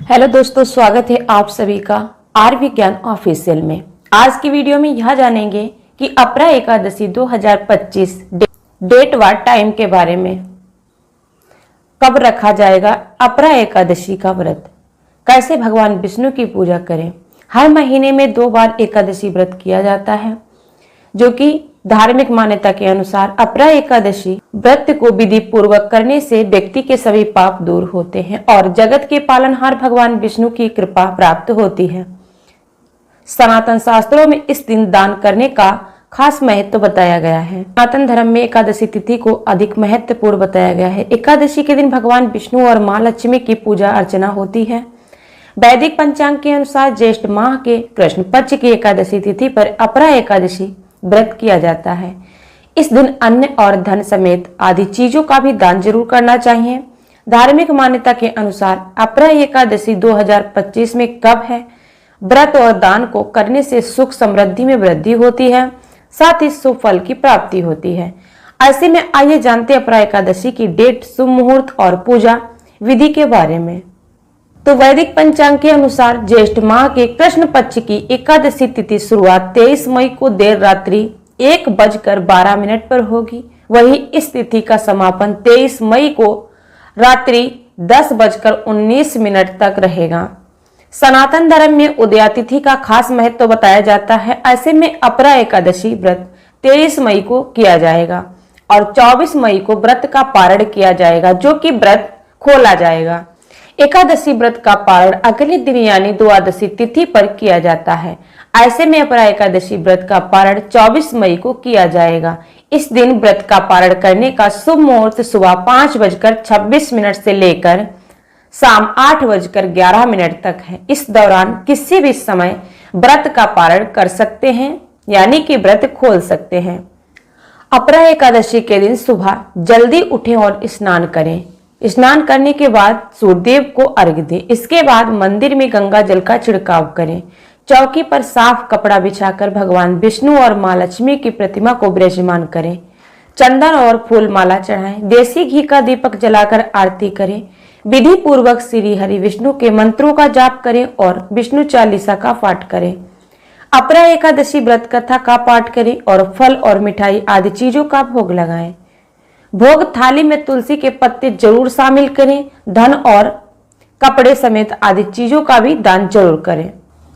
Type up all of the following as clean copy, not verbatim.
Hello दोस्तों, स्वागत है आप सभी का आर विज्ञान ऑफिशियल में। आज की वीडियो में यह जानेंगे कि अपरा एकादशी 2025 डेट व टाइम के बारे में। कब रखा जाएगा अपरा एकादशी का व्रत, कैसे भगवान विष्णु की पूजा करें। हर महीने में 2 बार एकादशी व्रत किया जाता है, जो कि धार्मिक मान्यता के अनुसार अपरा एकादशी व्रत को विधि पूर्वक करने से व्यक्ति के सभी पाप दूर होते हैं और जगत के पालनहार भगवान विष्णु की कृपा प्राप्त होती है। सनातन शास्त्रों में इस दिन दान करने का खास महत्व बताया गया है। सनातन धर्म में एकादशी तिथि को अधिक महत्वपूर्ण बताया गया है। एकादशी के दिन भगवान विष्णु और माँ लक्ष्मी की पूजा अर्चना होती है। वैदिक पंचांग के अनुसार ज्येष्ठ माह के कृष्ण पक्ष की एकादशी तिथि पर अपरा एकादशी व्रत किया जाता है। इस दिन अन्न और धन समेत आदि चीजों का भी दान जरूर करना चाहिए। धार्मिक मान्यता के अनुसार अपरा एकादशी 2025 में कब है। व्रत और दान को करने से सुख समृद्धि में वृद्धि होती है, साथ ही शुभ फल की प्राप्ति होती है। ऐसे में आइए जानते हैं अपरा एकादशी की डेट, शुभ मुहूर्त और पूजा विधि के बारे में। तो वैदिक पंचांग के अनुसार ज्येष्ठ माह के कृष्ण पक्ष की एकादशी तिथि शुरुआत 23 मई को देर रात्रि 1:12 पर होगी। वहीं इस तिथि का समापन 23 मई को रात्रि 10:19 तक रहेगा। सनातन धर्म में उदया तिथि का खास महत्व बताया जाता है। ऐसे में अपरा एकादशी व्रत 23 मई को किया जाएगा और 24 मई को व्रत का पारण किया जाएगा, जो कि व्रत खोला जाएगा। एकादशी व्रत का पारण अगले दिन यानी द्वादशी तिथि पर किया जाता है। ऐसे में अपरा एकादशी व्रत का पारण 24 मई को किया जाएगा। इस दिन व्रत का पारण करने का शुभ मुहूर्त सुबह 5:26 से लेकर शाम 8:11 तक है। इस दौरान किसी भी समय व्रत का पारण कर सकते हैं, यानी कि व्रत खोल सकते हैं। अपरा एकादशी के दिन सुबह जल्दी उठें और स्नान करें। स्नान करने के बाद सूर्यदेव को अर्घ्य दें। इसके बाद मंदिर में गंगा जल का छिड़काव करें। चौकी पर साफ कपड़ा बिछाकर भगवान विष्णु और माँ लक्ष्मी की प्रतिमा को विराजमान करें। चंदन और फूल माला चढ़ाएं। देसी घी का दीपक जलाकर आरती करें। विधि पूर्वक श्री हरि विष्णु के मंत्रों का जाप करें और विष्णु चालीसा का पाठ करें। अपरा एकादशी व्रत कथा का पाठ करें और फल और मिठाई आदि चीजों का भोग लगाएं। भोग थाली में तुलसी के पत्ते जरूर शामिल करें। धन और कपड़े समेत आदि चीजों का भी दान जरूर करें।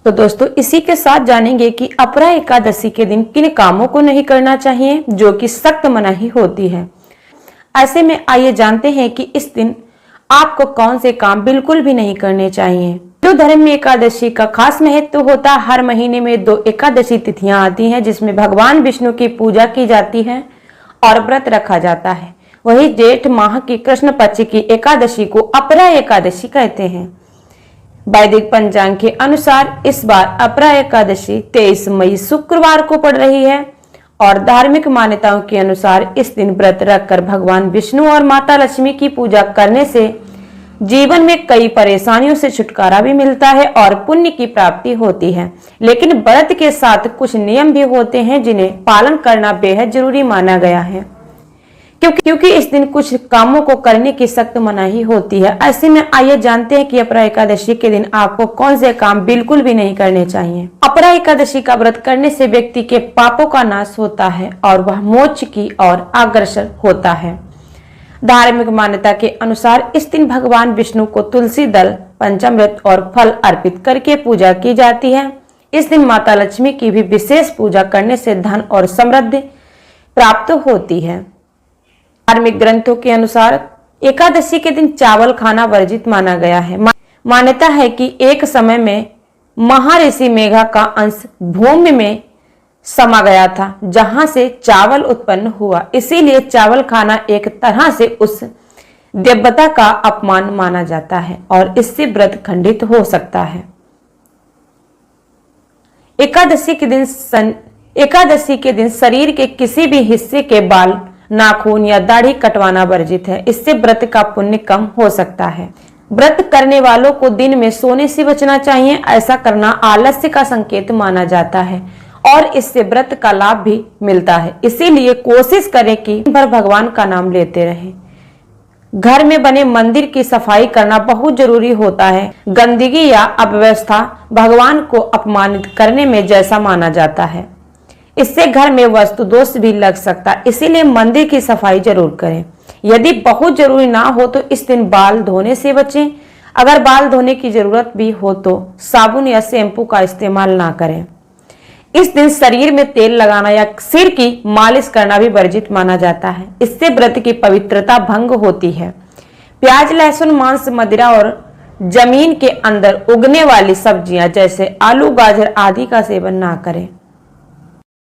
तो दोस्तों, इसी के साथ जानेंगे कि अपरा एकादशी के दिन किन कामों को नहीं करना चाहिए, जो कि सख्त मनाही होती है। ऐसे में आइए जानते हैं कि इस दिन आपको कौन से काम बिल्कुल भी नहीं करने चाहिए। हिंदू धर्म में एकादशी का खास महत्व होता है। हर महीने में 2 एकादशी तिथियां आती हैं, जिसमें भगवान विष्णु की पूजा की जाती है और व्रत रखा जाता है। वही जेठ माह की कृष्ण पक्ष की एकादशी को अपरा एकादशी कहते हैं। वैदिक पंचांग के अनुसार इस बार अपरा एकादशी 23 मई शुक्रवार को पड़ रही है और धार्मिक मान्यताओं के अनुसार इस दिन व्रत रखकर भगवान विष्णु और माता लक्ष्मी की पूजा करने से जीवन में कई परेशानियों से छुटकारा भी मिलता है और पुण्य की प्राप्ति होती है। लेकिन व्रत के साथ कुछ नियम भी होते हैं, जिन्हें पालन करना बेहद जरूरी माना गया है, क्योंकि इस दिन कुछ कामों को करने की सख्त मनाही होती है। ऐसे में आइए जानते हैं कि अपरा एकादशी के दिन आपको कौन से काम बिल्कुल भी नहीं करने चाहिए। अपरा एकादशी का व्रत करने से व्यक्ति के पापों का नाश होता है और वह मोक्ष की ओर अग्रसर होता है। धार्मिक मान्यता के अनुसार इस दिन भगवान विष्णु को तुलसी दल, पंचामृत और फल अर्पित करके पूजा की जाती है। इस दिन माता लक्ष्मी की भी विशेष पूजा करने से धन और समृद्धि प्राप्त होती है। धार्मिक ग्रंथों के अनुसार एकादशी के दिन चावल खाना वर्जित माना गया है। मान्यता है कि एक समय में महर्षि मेघा का अंश भूमि में समा गया था, जहां से चावल उत्पन्न हुआ। इसीलिए चावल खाना एक तरह से उस देवता का अपमान माना जाता है और इससे व्रत खंडित हो सकता है। एकादशी के दिन शरीर के किसी भी हिस्से के बाल, नाखून या दाढ़ी कटवाना वर्जित है। इससे व्रत का पुण्य कम हो सकता है। व्रत करने वालों को दिन में सोने से बचना चाहिए। ऐसा करना आलस्य का संकेत माना जाता है और इससे व्रत का लाभ भी मिलता है। इसीलिए कोशिश करें कि दिन भर भगवान का नाम लेते रहें। घर में बने मंदिर की सफाई करना बहुत जरूरी होता है। गंदगी या अव्यवस्था भगवान को अपमानित करने में जैसा माना जाता है। इससे घर में वस्तु दोष भी लग सकता है, इसीलिए मंदिर की सफाई जरूर करें। यदि बहुत जरूरी ना हो तो इस दिन बाल धोने से बचें। अगर बाल धोने की जरूरत भी हो तो साबुन या शैम्पू का इस्तेमाल ना करें। इस दिन शरीर में तेल लगाना या सिर की मालिश करना भी वर्जित माना जाता है। इससे व्रत की पवित्रता भंग होती है। प्याज, लहसुन, मांस, मदिरा और जमीन के अंदर उगने वाली सब्जियां जैसे आलू, गाजर आदि का सेवन ना करें।